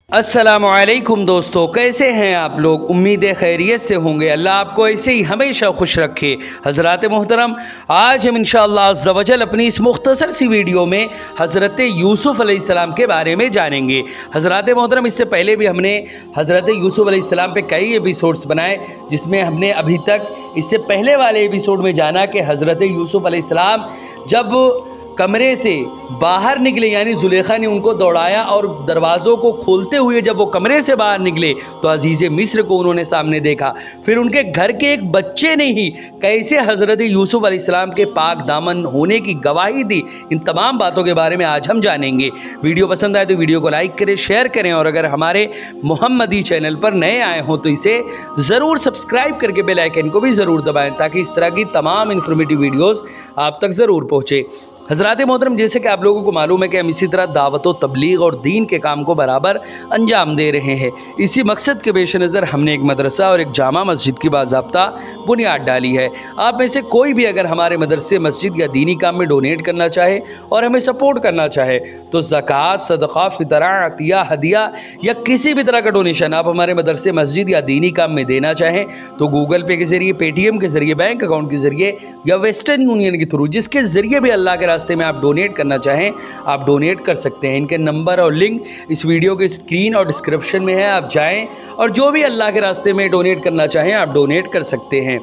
अस्सलामुअलैकुम दोस्तों, कैसे हैं आप लोग। उम्मीद है खैरियत से होंगे। अल्लाह आपको ऐसे ही हमेशा खुश रखे। हज़रात मोहतरम, आज हम इंशाअल्लाह अज़्ज़ व जल अपनी इस मुख्तसर सी वीडियो में हज़रत यूसुफ़ अलैहिस्सलाम के बारे में जानेंगे। हज़रात मोहतरम, इससे पहले भी हमने हज़रत यूसुफ़ अलैहिस्सलाम पे कई एपिसोड्स बनाए, जिसमें हमने अभी तक इससे पहले वाले एपिसोड में जाना कि हज़रत यूसुफ़ अलैहिस्सलाम जब कमरे से बाहर निकले, यानी ज़ुलेखा ने उनको दौड़ाया और दरवाज़ों को खोलते हुए जब वो कमरे से बाहर निकले तो अजीज़ मिस्र को उन्होंने सामने देखा। फिर उनके घर के एक बच्चे ने ही कैसे हज़रत यूसुफ़ अलैहिस्सलाम के पाक दामन होने की गवाही दी। इन तमाम बातों के बारे में आज हम जानेंगे। वीडियो पसंद आए तो वीडियो को लाइक करें, शेयर करें, और अगर हमारे मोहम्मदी चैनल पर नए आए हों तो इसे ज़रूर सब्सक्राइब करके बेल आइकन को भी ज़रूर दबाएँ, ताकि इस तरह की तमाम इन्फॉर्मेटिव वीडियोज़ आप तक ज़रूर पहुँचे। हज़रात मोहतरम, जैसे कि आप लोगों को मालूम है कि हम इसी तरह दावत व तबलीग और दीन के काम को बराबर अंजाम दे रहे हैं। इसी मकसद के पेश नज़र हमने एक मदरसा और एक जामा मस्जिद की बाज़ाब्ता बुनियाद डाली है। आप में से कोई भी अगर हमारे मदरसे, मस्जिद या दीनी काम में डोनेट करना चाहे और हमें सपोर्ट करना चाहे तो ज़कात, सदक़ा, फ़ितरा, अतिया, हदिया या किसी भी तरह का डोनेशन आप हमारे मदरसे, मस्जिद या दीनी काम में देना चाहें तो गूगल पे के ज़रिए, पेटीएम के ज़रिए, बैंक अकाउंट के ज़रिए या वेस्टर्न यूनियन के थ्रू, जिसके ज़रिए भी अल्लाह के रास्ते में आप डोनेट करना चाहें आप डोनेट कर सकते हैं। इनके नंबर और लिंक इस वीडियो के स्क्रीन और डिस्क्रिप्शन में है। आप जाएं और जो भी अल्लाह के रास्ते में डोनेट करना चाहें आप डोनेट कर सकते हैं।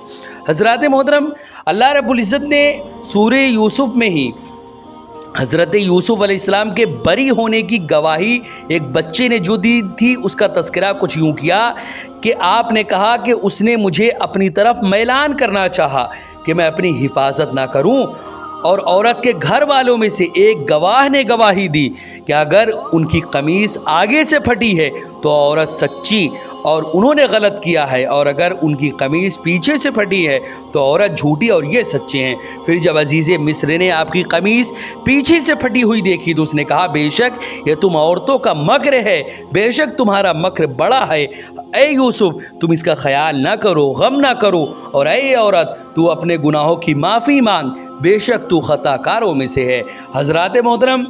हज़रात मोहतरम, अल्लाह रब्बुल इज़्ज़त ने सूरे यूसुफ़ में ही हज़रत यूसुफ़ अलैहिस्सलाम के बरी होने की गवाही एक बच्चे ने जो दी थी, उसका तज़किरा कुछ यूँ किया कि आपने कहा कि उसने मुझे अपनी तरफ मैलान करना चाहा कि मैं अपनी हिफाजत ना करूं, और औरत के घर वालों में से एक गवाह ने गवाही दी कि अगर उनकी कमीज़ आगे से फटी है तो औरत सच्ची और उन्होंने गलत किया है, और अगर उनकी कमीज़ पीछे से फटी है तो औरत झूठी और ये सच्चे हैं। फिर जब अजीज़ मिस्र ने आपकी कमीज़ पीछे से फटी हुई देखी तो उसने कहा, बेशक ये तुम औरतों का मक्र है, बेशक तुम्हारा मक्र बड़ा है। ऐ यूसुफ, तुम इसका ख्याल ना करो, गम ना करो, और ऐ औरत, तू अपने गुनाहों की माफ़ी मांग, बेशक तू खताकारों में से है। हज़रात मोहतरम,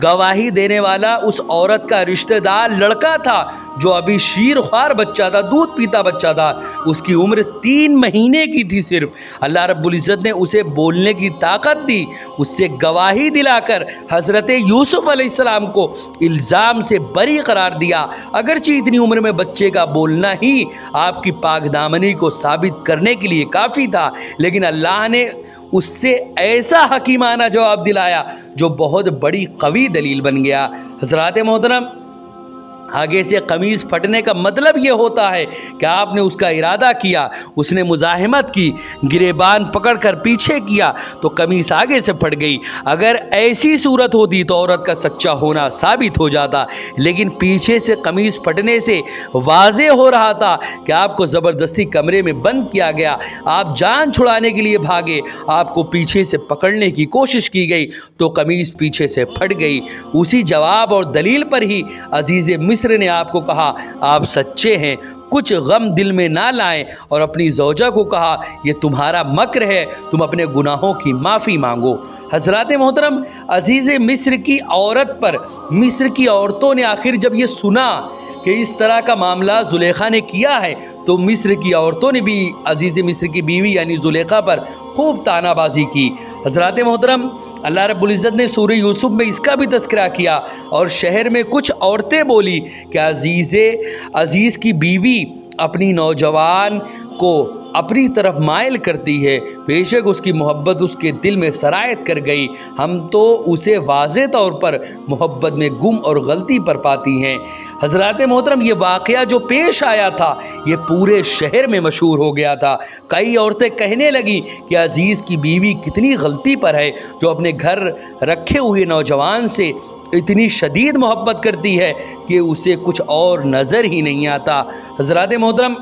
गवाही देने वाला उस औरत का रिश्तेदार लड़का था जो अभी शीरख्वार बच्चा था, दूध पीता बच्चा था। उसकी उम्र 3 महीने की थी सिर्फ। अल्लाह रब्बुल इज़्ज़त ने उसे बोलने की ताकत दी, उससे गवाही दिलाकर हज़रत यूसुफ़ अलैहिस्सलाम को इल्ज़ाम से बरी करार दिया। अगरचे इतनी उम्र में बच्चे का बोलना ही आपकी पाकदामनी को साबित करने के लिए काफ़ी था, लेकिन अल्लाह ने उससे ऐसा हकीमाना जवाब दिलाया जो बहुत बड़ी कवी दलील बन गया। हज़रात मोहतरम, आगे से कमीज़ फटने का मतलब ये होता है कि आपने उसका इरादा किया, उसने मुज़ाहिमत की, गिरेबान पकड़कर पीछे किया तो कमीज़ आगे से फट गई। अगर ऐसी सूरत होती तो औरत का सच्चा होना साबित हो जाता, लेकिन पीछे से कमीज़ फटने से वाज़े हो रहा था कि आपको ज़बरदस्ती कमरे में बंद किया गया। आप जान छुड़ाने के लिए भागे, आपको पीछे से पकड़ने की कोशिश की गई तो कमीज़ पीछे से फट गई। उसी जवाब और दलील पर ही अजीज़ मिस्र ने आपको कहा, आप सच्चे हैं, कुछ गम दिल में ना लाएं, और अपनी ज़ौजा को कहा, ये तुम्हारा मक्र है, तुम अपने गुनाहों की माफ़ी मांगो। हज़रात मोहतरम, अजीज़ मिस्र की औरत पर मिस्र की औरतों ने आखिर जब ये सुना कि इस तरह का मामला ज़ुलेखा ने किया है तो मिस्र की औरतों ने भी अजीज़ मिस्र की बीवी यानी ज़ुलेखा पर खूब तानाबाजी की। हज़रात मोहतरम, अल्लाह रब्बुल इज़्ज़त ने सूरह यूसुफ़ में इसका भी तज़किरा किया, और शहर में कुछ औरतें बोली कि अजीज़ की बीवी अपनी नौजवान को अपनी तरफ माइल करती है, बेशक उसकी मोहब्बत उसके दिल में सरायत कर गई, हम तो उसे वाज़े तौर पर मोहब्बत में गुम और गलती पर पाती हैं। हज़रात मोहतरम, ये वाक़या जो पेश आया था ये पूरे शहर में मशहूर हो गया था। कई औरतें कहने लगीं कि अजीज़ की बीवी कितनी गलती पर है जो अपने घर रखे हुए नौजवान से इतनी शदीद मोहब्बत करती है कि उसे कुछ और नज़र ही नहीं आता। हज़रात मोहतरम,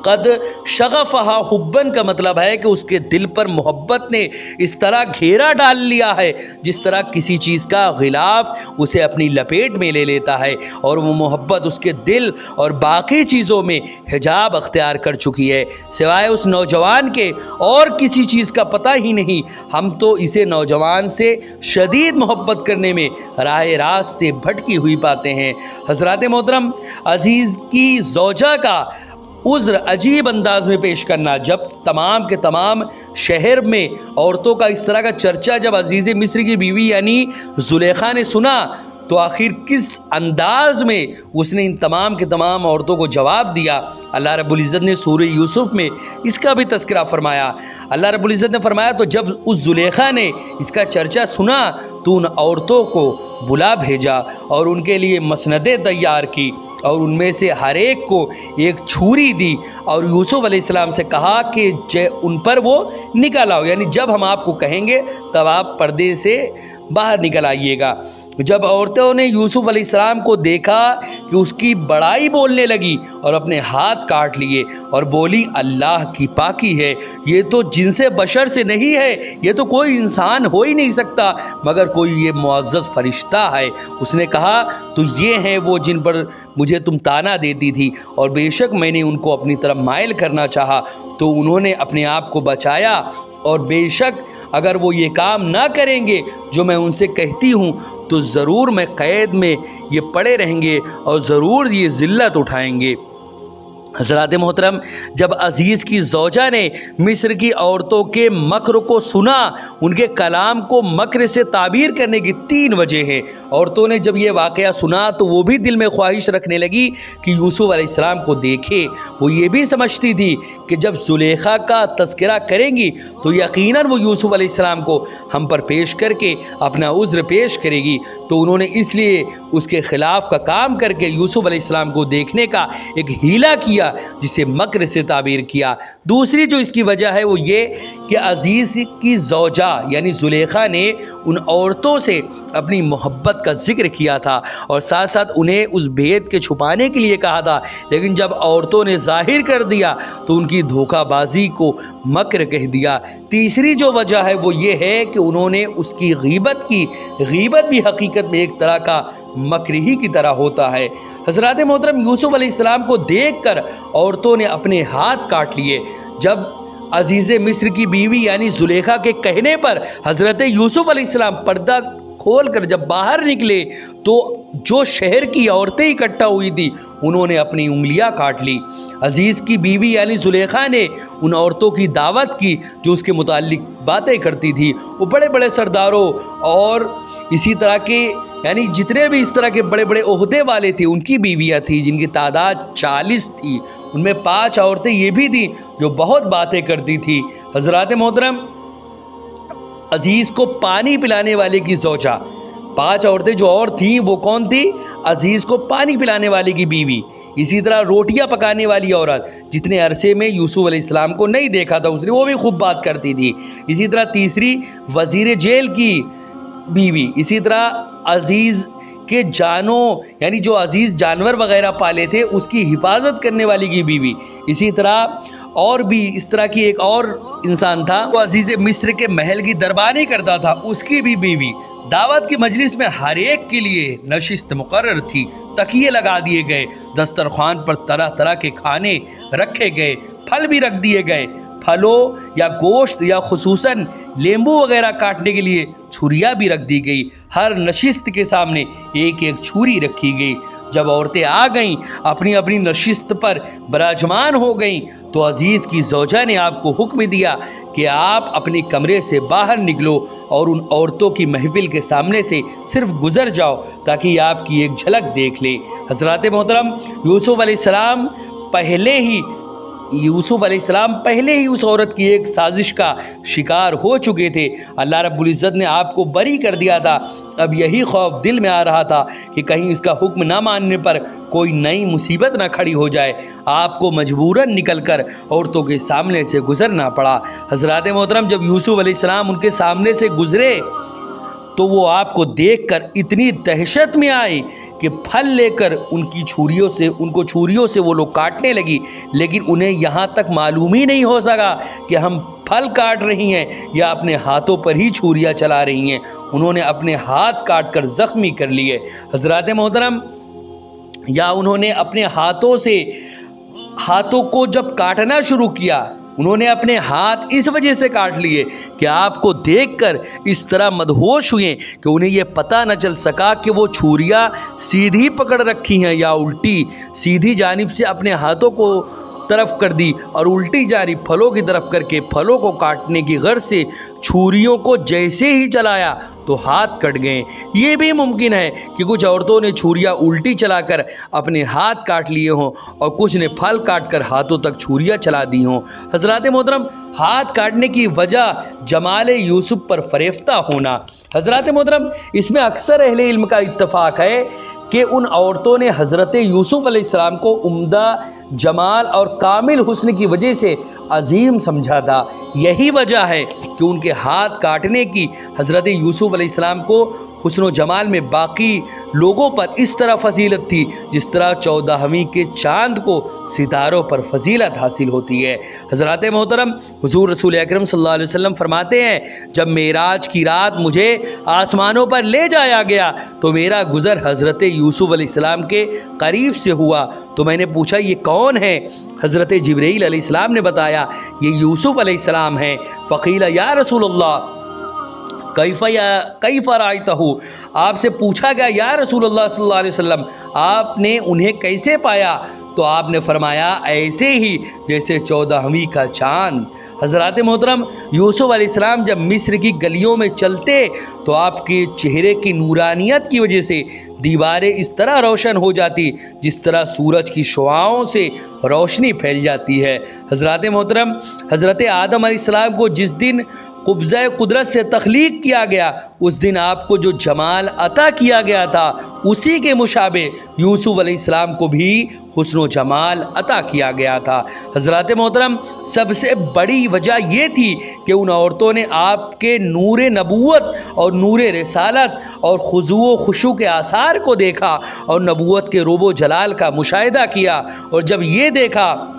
قد شغفہا حبن کا مطلب ہے کہ اس کے دل پر محبت نے اس طرح گھیرا ڈال لیا ہے جس طرح کسی چیز کا غلاف اسے اپنی لپیٹ میں لے لیتا ہے، اور وہ محبت اس کے دل اور باقی چیزوں میں حجاب اختیار کر چکی ہے، سوائے اس نوجوان کے اور کسی چیز کا پتہ ہی نہیں۔ ہم تو اسے نوجوان سے شدید محبت کرنے میں راہ راست سے بھٹکی ہوئی پاتے ہیں۔ حضرات محترم، عزیز کی زوجہ کا عذر عجیب انداز میں پیش کرنا، جب تمام کے تمام شہر میں عورتوں کا اس طرح کا چرچا جب عزیز مصر کی بیوی یعنی زلیخا نے سنا تو آخر کس انداز میں اس نے ان تمام کے تمام عورتوں کو جواب دیا۔ اللہ رب العزت نے سورہ یوسف میں اس کا بھی تذکرہ فرمایا۔ اللہ رب العزت نے فرمایا تو جب اس زلیخا نے اس کا چرچا سنا تو ان عورتوں کو بلا بھیجا اور ان کے لیے مسندیں تیار کی اور ان میں سے ہر ایک کو ایک چھری دی اور یوسف علیہ السلام سے کہا کہ ان پر وہ نکل آؤ، یعنی جب ہم آپ کو کہیں گے تب آپ پردے سے باہر نکل آئیے گا۔ جب عورتوں نے یوسف علیہ السلام کو دیکھا کہ اس کی بڑائی بولنے لگی اور اپنے ہاتھ کاٹ لیے اور بولی اللہ کی پاکی ہے، یہ تو جنس بشر سے نہیں ہے، یہ تو کوئی انسان ہو ہی نہیں سکتا مگر کوئی یہ معزز فرشتہ ہے۔ اس نے کہا تو یہ ہیں وہ جن پر مجھے تم طعنہ دیتی تھی، اور بے شک میں نے ان کو اپنی طرف مائل کرنا چاہا تو انہوں نے اپنے آپ کو بچایا، اور بے شک اگر وہ یہ کام نہ کریں گے جو میں ان سے کہتی ہوں تو ضرور میں قید میں یہ پڑے رہیں گے اور ضرور یہ ذلت اٹھائیں گے۔ حضرات محترم، جب عزیز کی زوجہ نے مصر کی عورتوں کے مکر کو سنا، ان کے کلام کو مکر سے تعبیر کرنے کی 3 وجہ ہیں۔ عورتوں نے جب یہ واقعہ سنا تو وہ بھی دل میں خواہش رکھنے لگی کہ یوسف علیہ السلام کو دیکھے۔ وہ یہ بھی سمجھتی تھی کہ جب زلیخا کا تذکرہ کریں گی تو یقیناً وہ یوسف علیہ السلام کو ہم پر پیش کر کے اپنا عذر پیش کرے گی، تو انہوں نے اس لیے اس کے خلاف کا کام کر کے یوسف علیہ السلام کو دیکھنے کا ایک ہیلا کیا جسے مکر سے تعبیر کیا۔ دوسری جو اس کی وجہ ہے وہ یہ کہ عزیز کی زوجہ یعنی زلیخا نے ان عورتوں سے اپنی محبت کا ذکر کیا تھا اور ساتھ ساتھ انہیں اس بھید کے چھپانے کے لیے کہا تھا، لیکن جب عورتوں نے ظاہر کر دیا تو ان کی دھوکہ بازی کو مکر کہہ دیا۔ تیسری جو وجہ ہے وہ یہ ہے کہ انہوں نے اس کی غیبت کی۔ غیبت بھی حقیقت میں ایک طرح کا مکر ہی کی طرح ہوتا ہے۔ حضرات محترم، یوسف علیہ السلام کو دیکھ کر عورتوں نے اپنے ہاتھ کاٹ لیے۔ جب عزیز مصر کی بیوی یعنی زلیخا کے کہنے پر حضرت یوسف علیہ السلام پردہ کھول کر جب باہر نکلے تو جو شہر کی عورتیں اکٹھا ہوئی تھی انہوں نے اپنی انگلیاں کاٹ لی۔ عزیز کی بیوی یعنی زلیخا نے ان عورتوں کی دعوت کی جو اس کے متعلق باتیں کرتی تھی۔ وہ بڑے بڑے سرداروں اور اسی طرح کے یعنی جتنے بھی اس طرح کے بڑے بڑے عہدے والے تھے ان کی بیویاں تھیں جن کی تعداد 40 تھی۔ ان میں 5 عورتیں یہ بھی تھیں جو بہت باتیں کرتی تھی۔ حضرات محترم، عزیز کو پانی پلانے والے کی زوجہ، 5 عورتیں جو اور تھیں وہ کون تھی؟ عزیز کو پانی پلانے والے کی بیوی، اسی طرح روٹیاں پکانے والی عورت جتنے عرصے میں یوسف علیہ السلام کو نہیں دیکھا تھا اس نے، وہ بھی خوب بات کرتی تھی۔ اسی طرح تیسری وزیر جیل کی بیوی، اسی طرح عزیز کے جانوں یعنی جو عزیز جانور وغیرہ پالے تھے اس کی حفاظت کرنے والی کی بیوی، اسی طرح اور بھی اس طرح کی ایک اور انسان تھا وہ عزیز مصر کے محل کی دربانی کرتا تھا، اس کی بھی بیوی۔ دعوت کی مجلس میں ہر ایک کے لیے نشست مقرر تھی، تکیے لگا دیے گئے، دسترخوان پر طرح طرح کے کھانے رکھے گئے، پھل بھی رکھ دیے گئے، پھلوں یا گوشت یا خصوصاً لیمبو وغیرہ کاٹنے کے لیے چھریاں بھی رکھ دی گئی۔ ہر نشست کے سامنے ایک ایک چھری رکھی گئی۔ جب عورتیں آ گئیں، اپنی اپنی نشست پر براجمان ہو گئیں تو عزیز کی زوجہ نے آپ کو حکم دیا کہ آپ اپنے کمرے سے باہر نکلو اور ان عورتوں کی محفل کے سامنے سے صرف گزر جاؤ تاکہ آپ کی ایک جھلک دیکھ لیں۔ حضرات محترم، یوسف علیہ السلام پہلے ہی اس عورت کی ایک سازش کا شکار ہو چکے تھے۔ اللہ رب العزت نے آپ کو بری کر دیا تھا۔ اب یہی خوف دل میں آ رہا تھا کہ کہیں اس کا حکم نہ ماننے پر کوئی نئی مصیبت نہ کھڑی ہو جائے۔ آپ کو مجبوراً نکل کر عورتوں کے سامنے سے گزرنا پڑا۔ حضرات محترم، جب یوسف علیہ السلام ان کے سامنے سے گزرے تو وہ آپ کو دیکھ کر اتنی دہشت میں آئے کہ پھل لے کر उनको छुरियों से वो लोग काटने लगी, लेकिन उन्हें यहाँ तक मालूम ही नहीं हो सका कि हम फल काट रही हैं या अपने हाथों पर ही छुरियाँ चला रही हैं. उन्होंने अपने हाथ काट कर ज़ख्मी कर लिए. हज़रात मोहतरम, या उन्होंने अपने हाथों को जब काटना शुरू किया, उन्होंने अपने हाथ इस वजह से काट लिए कि आपको देखकर इस तरह मदहोश हुए कि उन्हें ये पता न चल सका कि वो छुरियाँ सीधी पकड़ रखी हैं या उल्टी. सीधी जानिब से अपने हाथों को तरफ कर दी और उल्टी जानिब फलों की तरफ करके फलों को काटने की गर्ज से छुरियों को जैसे ही चलाया तो हाथ कट गए. ये भी मुमकिन है कि कुछ औरतों ने छुरियाँ उल्टी चलाकर अपने हाथ काट लिए हों और कुछ ने फल काट कर हाथों तक छुरियाँ चला दी हों. हज़रात मोहतरम, हाथ काटने की वजह जमाल यूसुफ पर फरेफ्ता होना. हज़रात मोहतरम, इसमें अक्सर अहले इल्म का इत्तफाक है कि उन औरतों ने हज़रत यूसुफ अलैहिस्सलाम को उम्दा जमाल और कामिल हुस्न की वजह से अजीम समझा था. यही वजह है कि उनके हाथ काटने की हज़रत यूसुफ अलैहिस्सलाम को हुस्न व जमाल में बाकी लोगों पर इस तरह फजीलत थी जिस तरह 14वीं के चाँद को सितारों पर फजीलत हासिल होती है. हज़रात मोहतरम, हुज़ूर रसूल अकरम सल्लल्लाहु अलैहि वसल्लम फरमाते हैं, जब मेराज की रात मुझे आसमानों पर ले जाया गया तो मेरा गुज़र हज़रत यूसुफ अलैहिस्सलाम के करीब से हुआ. तो मैंने पूछा, ये कौन है? हज़रत जिब्रील अलैहिस्सलाम ने बताया, ये यूसुफ अलैहिस्सलाम हैं. फ़क़ील या रसूलल्लाह कैफ़ रायतहु, आपसे पूछा गया या रसूलुल्लाह सल्लल्लाहु अलैहि वसल्लम, आपने उन्हें कैसे पाया? तो आपने फरमाया, ऐसे ही जैसे 14वीं का चाँद. हज़रात मोहतरम, यूसुफ अलैहिस्सलाम जब मिस्र की गलियों में चलते तो आपके चेहरे की नूरानियत की वजह से दीवारें इस तरह रोशन हो जाती जिस तरह सूरज की शुआओं से रोशनी फैल जाती है. हज़रात मोहतरम, हज़रत आदम अलैहिस्सलाम को जिस दिन क़ुब्ज़ा कुदरत से तख्लीक किया गया, उस दिन आपको जो जमाल अता किया गया था उसी के मुशाबे यूसुफ अलैहिस्सलाम को भी हुस्न व जमाल अता किया गया था. हज़रात मोहतरम, सबसे बड़ी वजह ये थी कि उन औरतों ने आपके नूर नबूवत और नूर रिसालत और खुज़ू व खुशू के आसार को देखा और नबूवत के रोबो जलाल का मुशाहिदा किया. और जब ये देखा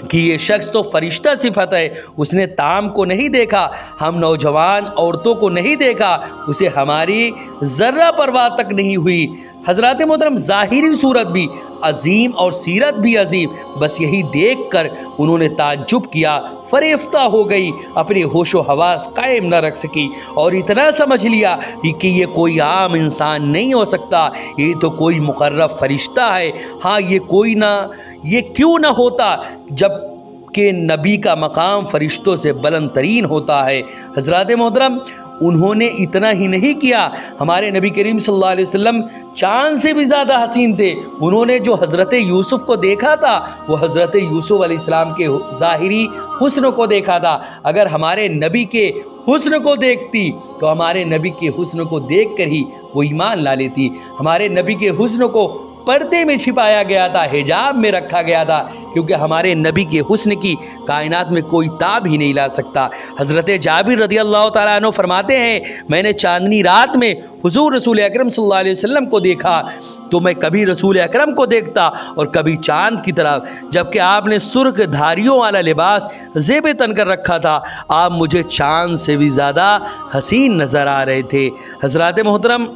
कि ये शख्स तो फरिश्ता सिफत है, उसने ताम को नहीं देखा, हम नौजवान औरतों को नहीं देखा, उसे हमारी ज़र्रा परवाह तक नहीं हुई. हज़रात मोहतरम, ज़ाहिरी सूरत भी अजीम और सीरत भी अजीम. बस यही देख कर उन्होंने ताज्जुब किया, फरेफ्ता हो गई, अपने होशो हवास कायम न रख सकी और इतना समझ लिया कि ये कोई आम इंसान नहीं हो सकता, ये तो कोई मुकर्रब फरिश्ता है. हाँ, ये क्यों ना होता जब कि नबी का मकाम फ़रिश्तों से बुलंद तरीन होता है. हज़रात मोहतरम, उन्होंने इतना ही नहीं किया, हमारे नबी करीम सल्लल्लाहु अलैहि वसल्लम चाँद से भी ज़्यादा हसीन थे. उन्होंने जो हज़रत यूसुफ को देखा था वो हज़रत यूसुफ अलैहिस्सलाम के ज़ाहिरी हुस्न को देखा था. अगर हमारे नबी के हुस्न को देखती तो हमारे नबी के हुस्न को देख कर ही वो ईमान ला लेती. हमारे नबी के हुस्न को पर्दे में छिपाया गया था, हिजाब में रखा गया था, क्योंकि हमारे नबी के हुस्न की कायनात में कोई ताब ही नहीं ला सकता. हज़रत जाबिर रज़ियल्लाहु ताला अन्हु फरमाते हैं, मैंने चांदनी रात में हुज़ूर रसूल अकरम सल्लल्लाहु अलैहि वसल्लम को देखा तो मैं कभी रसूल अकरम को देखता और कभी चाँद की तरफ, जबकि आपने सुर्ख धारियों वाला लिबास ज़ेब तन कर रखा था. आप मुझे चाँद से भी ज़्यादा हसीन नज़र आ रहे थे. हज़रात मोहतरम,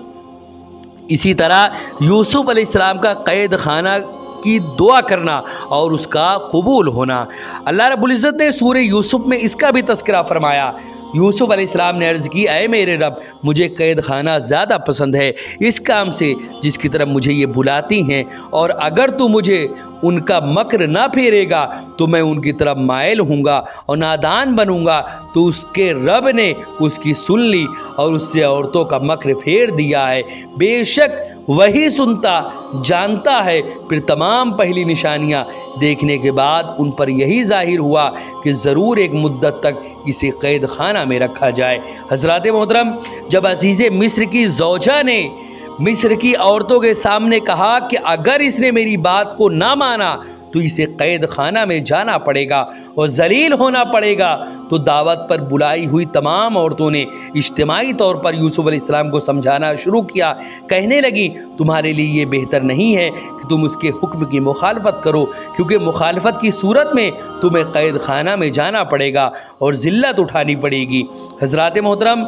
इसी तरह यूसुफ अलैहिस्सलाम का क़ैद खाना की दुआ करना और उसका कबूल होना. अल्लाह रब्बुल इज़्ज़त ने सूरह यूसुफ में इसका भी तज़किरा फरमाया. यूसुफ अलैहिस्सलाम ने अर्ज़ की, ऐ मेरे रब, मुझे क़ैद खाना ज़्यादा पसंद है इस काम से जिसकी तरफ मुझे ये बुलाती हैं, और अगर तू मुझे उनका मक्र ना फेरेगा तो मैं उनकी तरफ मायल हूँगा और नादान बनूँगा. तो उसके रब ने उसकी सुन ली और उससे औरतों का मक्र फेर दिया है. बेशक वही सुनता जानता है. फिर तमाम पहली निशानियाँ देखने के बाद उन पर यही ज़ाहिर हुआ कि ज़रूर एक मुद्दत तक इसे क़ैद खाना में रखा जाए. हज़रात मोहतरम, जब अज़ीज़ मिस्र की ज़ौजा ने मिस्र की औरतों के सामने कहा कि अगर इसने मेरी बात को ना माना तो इसे कैद खाना में जाना पड़ेगा और जलील होना पड़ेगा। तो दावत पर बुलाई हुई तमाम औरतों ने इज्तिमाई तौर पर यूसुफ अलैहिस्सलाम को समझाना शुरू किया। कहने लगी तुम्हारे लिए ये बेहतर नहीं है कि तुम उसके हुक्म की मुखालफत करो, क्योंकि मुखालफत की सूरत में तुम्हें कैद खाना में जाना पड़ेगा और ज़िल्लत उठानी पड़ेगी। हज़रात मोहतरम,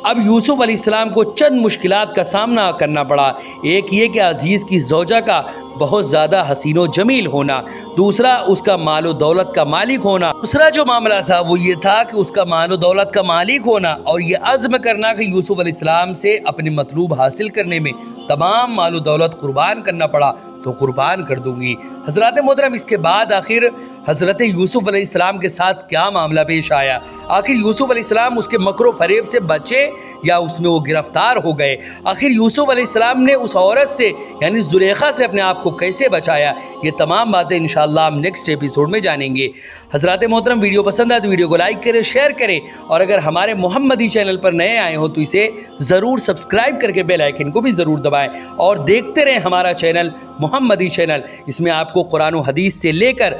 अब यूसुफ अलैहिस्सलाम को चंद मुश्किलात का सामना करना पड़ा। एक ये कि अजीज़ की ज़ौजा का बहुत ज़्यादा हसीनो जमील होना, दूसरा उसका मालो दौलत का मालिक होना। दूसरा जो मामला था वो ये था कि उसका मालो दौलत का मालिक होना और ये अज़्म करना कि यूसुफ अलैहिस्सलाम से अपने मतलूब हासिल करने में तमाम मालो दौलत कुर्बान करना पड़ा तो कुर्बान कर दूंगी। हज़रात मोहतरम, इसके बाद आखिर हज़रत यूसुफ अलैहिस्सलाम के साथ क्या मामला पेश आया? आखिर यूसुफ अलैहिस्सलाम उसके मकरो फरेब से बचे या उसमें वो गिरफ्तार हो गए? आखिर यूसुफ अलैहिस्सलाम ने उस औरत से यानी ज़ुलेखा से अपने आप को कैसे बचाया? ये तमाम बातें इंशाअल्लाह हम नेक्स्ट एपिसोड में जानेंगे। हज़रात मोहतरम, वीडियो पसंद आए तो वीडियो को लाइक करें, शेयर करें और अगर हमारे मोहम्मदी चैनल पर नए आए हो तो इसे ज़रूर सब्सक्राइब करके बेल आइकन को भी ज़रूर दबाएं और देखते रहें हमारा चैनल मोहम्मदी चैनल। इसमें आपको कुरान और हदीस से लेकर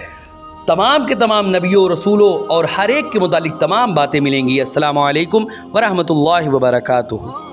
तमाम के तमाम नबियों, रसूलों और हर एक के मुतालिक तमाम बातें मिलेंगी। अस्सलामु अलैकुम वरहमतुल्लाहि वबरकातुहू।